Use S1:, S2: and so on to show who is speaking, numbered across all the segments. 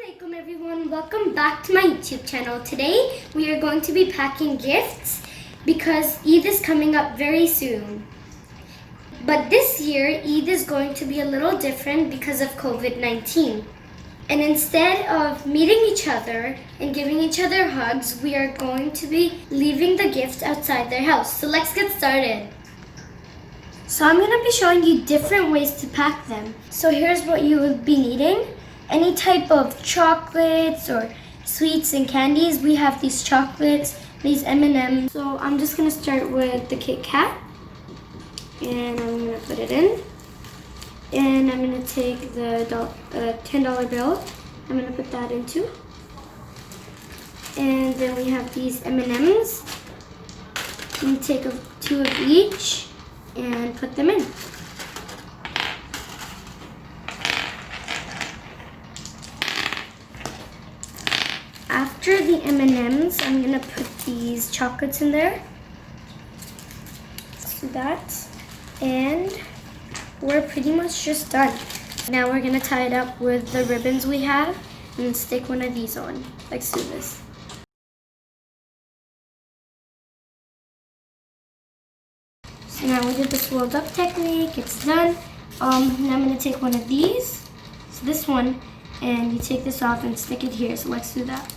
S1: Assalamualaikum everyone, welcome back to my YouTube channel. Today we are going to be packing gifts because Eid is coming up very soon. But this year Eid is going to be a little different because of COVID-19. And instead of meeting each other and giving each other hugs, we are going to be leaving the gifts outside their house. So let's get started. So I'm going to be showing you different ways to pack them. So here's what you would be needing. Any type of chocolates or sweets and candies. We have these chocolates, these M&Ms. So I'm just going to start with the Kit Kat. And I'm going to put it in. And I'm going to take the $10 bill. I'm going to put that in too. And then we have these M&Ms. You take two of each and put them in. After the M&Ms, I'm going to put these chocolates in there. Let's do that. And we're pretty much just done. Now we're going to tie it up with the ribbons we have and stick one of these on. Let's do this. So now we did the swirled up technique. It's done. Now I'm going to take one of these. So this one. And you take this off and stick it here. So let's do that.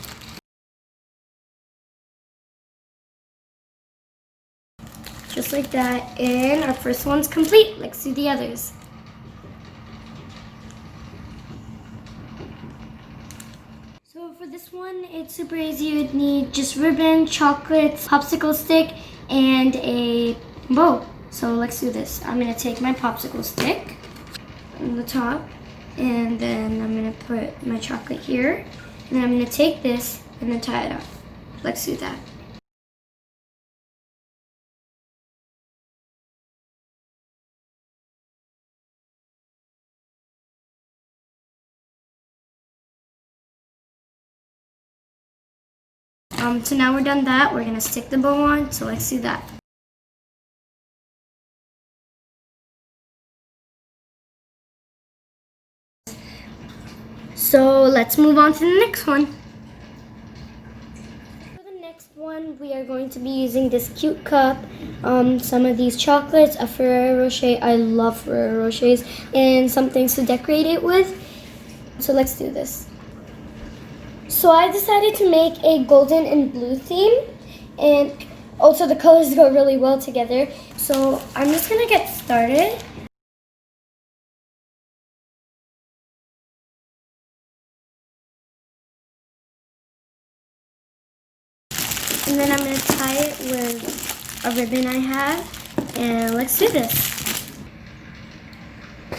S1: Just like that, and our first one's complete. Let's do the others. So for this one, it's super easy. You'd need just ribbon, chocolates, popsicle stick, and a bow. So let's do this. I'm gonna take my popsicle stick on the top, and then I'm gonna put my chocolate here, and then I'm gonna take this and then tie it up. Let's do that. So now we're done that, we're gonna stick the bow on, so let's do that. So let's move on to the next one. For the next one, we are going to be using this cute cup, some of these chocolates, a Ferrero Rocher, I love Ferrero Rochers, and some things to decorate it with. So let's do this. So I decided to make a golden and blue theme, and also the colors go really well together. So I'm just gonna get started. And then I'm gonna tie it with a ribbon I have, and let's do this.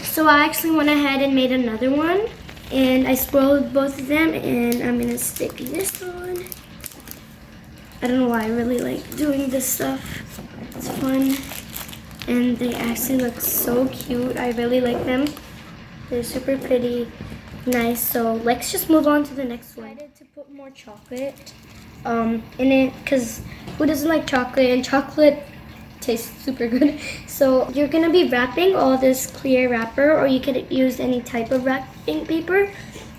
S1: So I actually went ahead and made another one. And I swirled both of them, and I'm gonna stick this on. I don't know why, I really like doing this stuff. It's fun. And they actually look so cute. I really like them. They're super pretty, nice. So let's just move on to the next one. I decided to put more chocolate in it, because who doesn't like chocolate? And chocolate tastes super good. So you're gonna be wrapping all this clear wrapper, or you could use any type of wrapping paper,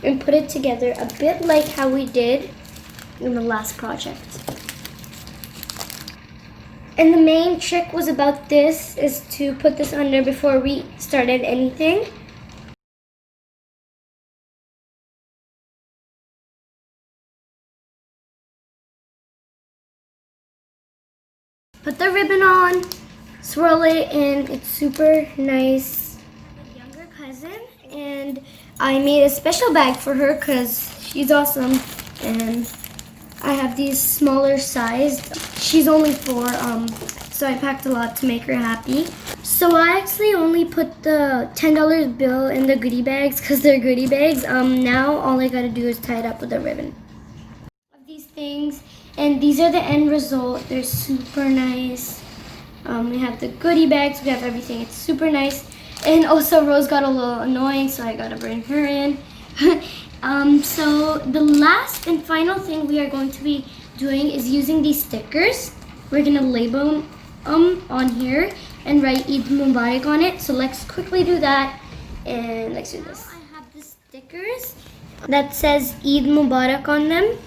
S1: and put it together a bit like how we did in the last project. And the main trick was about this is to put this under before we started anything. Put the ribbon on, swirl it, and it's super nice. My younger cousin, and I made a special bag for her because she's awesome. And I have these smaller sized. She's only 4, so I packed a lot to make her happy. So I actually only put the $10 bill in the goodie bags because they're goodie bags. Now all I gotta do is tie it up with a ribbon. Of these things. And these are the end result. They're super nice. We have the goodie bags. We have everything. It's super nice. And also Rose got a little annoying, so I gotta bring her in. So the last and final thing we are going to be doing is using these stickers. We're gonna label them on here and write Eid Mubarak on it. So let's quickly do that, and let's do this. I have the stickers, that says Eid Mubarak on them.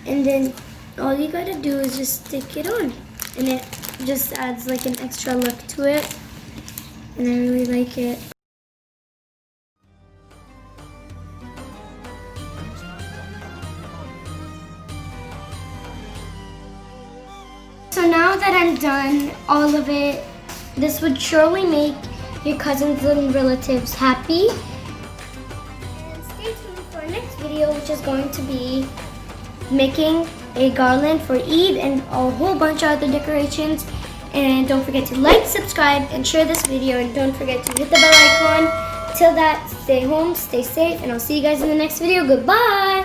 S1: And then all you gotta do is just stick it on, and it just adds like an extra look to it, and I really like it. So now that I'm done all of it, this would surely make your cousins and relatives happy. And stay tuned for our next video, which is going to be making a garland for Eid and a whole bunch of other decorations. And don't forget to like, subscribe, and share this video. And don't forget to hit the bell icon. Till that, stay home, stay safe, and I'll see you guys in the next video. Goodbye!